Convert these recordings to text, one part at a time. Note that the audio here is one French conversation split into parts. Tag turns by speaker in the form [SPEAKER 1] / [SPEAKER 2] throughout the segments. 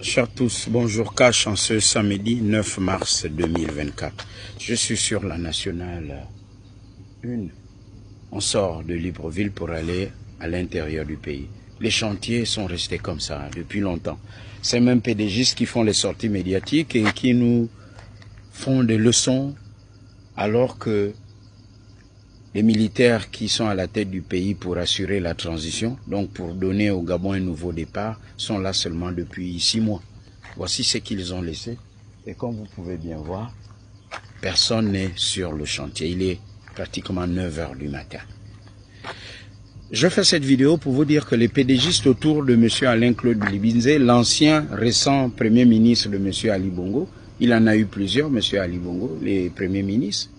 [SPEAKER 1] Chers tous, bonjour Cash en ce samedi 9 mars 2024. Je suis sur la nationale 1. On sort de Libreville pour aller à l'intérieur du pays. Les chantiers sont restés comme ça depuis longtemps. C'est même PDGistes qui font les sorties médiatiques et qui nous font des leçons alors que les militaires qui sont à la tête du pays pour assurer la transition, donc pour donner au Gabon un nouveau départ, sont là seulement depuis 6 mois. Voici ce qu'ils ont laissé. Et comme vous pouvez bien voir, personne n'est sur le chantier. Il est pratiquement 9 h du matin. Je fais cette vidéo pour vous dire que les PDGistes autour de M. Alain-Claude Bilibinze, l'ancien récent Premier ministre de M. Ali Bongo, il en a eu plusieurs, M. Ali Bongo, les premiers ministres,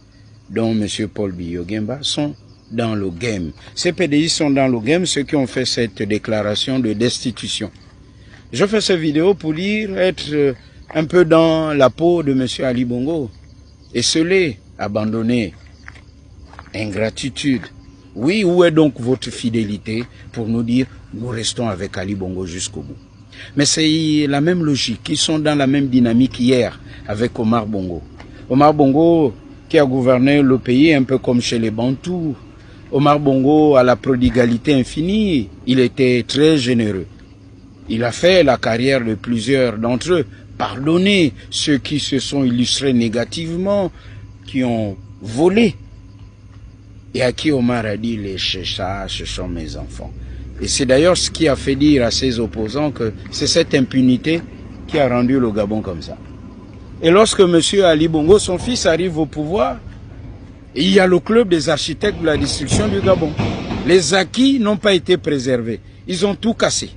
[SPEAKER 1] dont M. Paul Biya-Oguemba, sont dans le game. Ces PDGistes sont dans le game, ceux qui ont fait cette déclaration de destitution. Je fais cette vidéo pour dire être un peu dans la peau de M. Ali Bongo, esseulé, abandonné, ingratitude. Oui, où est donc votre fidélité pour nous dire nous restons avec Ali Bongo jusqu'au bout? Mais c'est la même logique, ils sont dans la même dynamique hier avec Omar Bongo. Omar Bongo qui a gouverné le pays un peu comme chez les Bantous. Omar Bongo a la prodigalité infinie, il était très généreux. Il a fait la carrière de plusieurs d'entre eux, pardonné ceux qui se sont illustrés négativement, qui ont volé. Et à qui Omar a dit, les Chéchas, ce sont mes enfants. Et c'est d'ailleurs ce qui a fait dire à ses opposants que c'est cette impunité qui a rendu le Gabon comme ça. Et lorsque M. Ali Bongo, son fils, arrive au pouvoir, il y a le club des architectes de la destruction du Gabon. Les acquis n'ont pas été préservés. Ils ont tout cassé.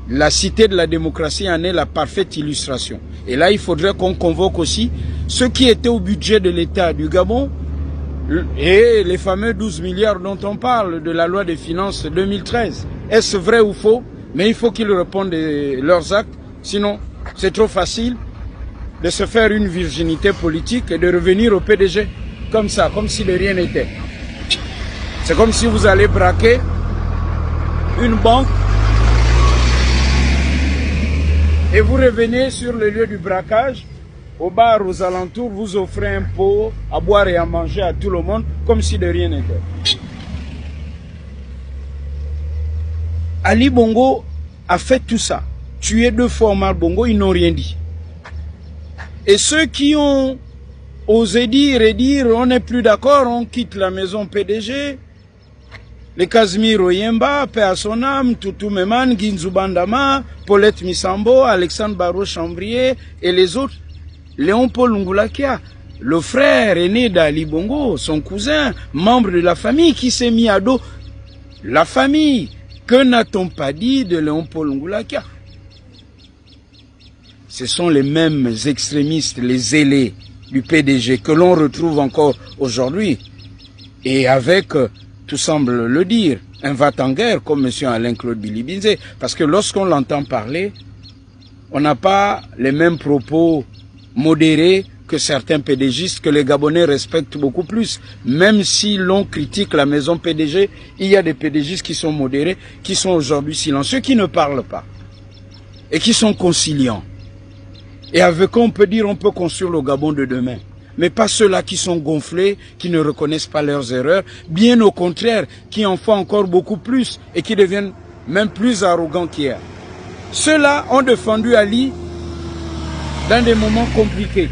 [SPEAKER 1] La cité de la démocratie en est la parfaite illustration. Et là, il faudrait qu'on convoque aussi ceux qui étaient au budget de l'État du Gabon et les fameux 12 milliards dont on parle de la loi des finances 2013. Est-ce vrai ou faux? Mais il faut qu'ils répondent de leurs actes. Sinon, c'est trop facile de se faire une virginité politique et de revenir au PDG comme ça, comme si de rien n'était. C'est comme si vous allez braquer une banque et vous revenez sur le lieu du braquage, au bar aux alentours, vous offrez un pot à boire et à manger à tout le monde comme si de rien n'était. Ali Bongo a fait tout ça. Tué 2 fois Omar Bongo, ils n'ont rien dit. Et ceux qui ont osé dire et dire on n'est plus d'accord, on quitte la maison PDG, les Casimir Oyemba, paix à son âme, Toutou Meman, Ginzou Bandama, Paulette Misambo, Alexandre Barreau-Chambrier et les autres, Léon Paul Ngulakia, le frère aîné d'Ali Bongo, son cousin, membre de la famille qui s'est mis à dos la famille. Que n'a-t-on pas dit de Léon Paul Ngulakia? Ce sont les mêmes extrémistes, les zélés du PDG que l'on retrouve encore aujourd'hui. Et avec, tout semble le dire, un va-t-en-guerre comme M. Alain-Claude Bilibinze. Parce que lorsqu'on l'entend parler, on n'a pas les mêmes propos modérés que certains PDGistes que les Gabonais respectent beaucoup plus. Même si l'on critique la maison PDG, il y a des PDGistes qui sont modérés, qui sont aujourd'hui silencieux, qui ne parlent pas. Et qui sont conciliants. Et avec eux, on peut dire on peut construire le Gabon de demain. Mais pas ceux-là qui sont gonflés, qui ne reconnaissent pas leurs erreurs. Bien au contraire, qui en font encore beaucoup plus et qui deviennent même plus arrogants qu'hier. Ceux-là ont défendu Ali dans des moments compliqués.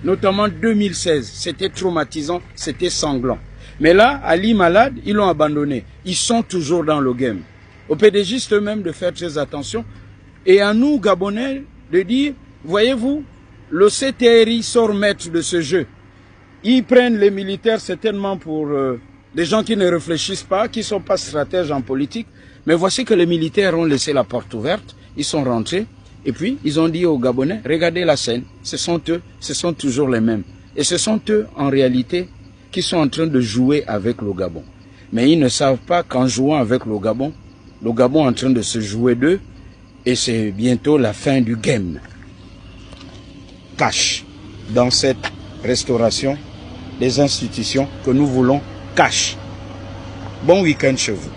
[SPEAKER 1] Notamment 2016. C'était traumatisant, c'était sanglant. Mais là, Ali malade, ils l'ont abandonné. Ils sont toujours dans le game. Aux PDGistes eux-mêmes de faire très attention. Et à nous, Gabonais, de dire... Voyez-vous, le CTRI sort maître de ce jeu. Ils prennent les militaires certainement pour des gens qui ne réfléchissent pas, qui ne sont pas stratèges en politique. Mais voici que les militaires ont laissé la porte ouverte, ils sont rentrés, et puis ils ont dit aux Gabonais, regardez la scène, ce sont eux, ce sont toujours les mêmes. Et ce sont eux, en réalité, qui sont en train de jouer avec le Gabon. Mais ils ne savent pas qu'en jouant avec le Gabon est en train de se jouer d'eux, et c'est bientôt la fin du game. Cash dans cette restauration des institutions que nous voulons cash. Bon week-end chez vous.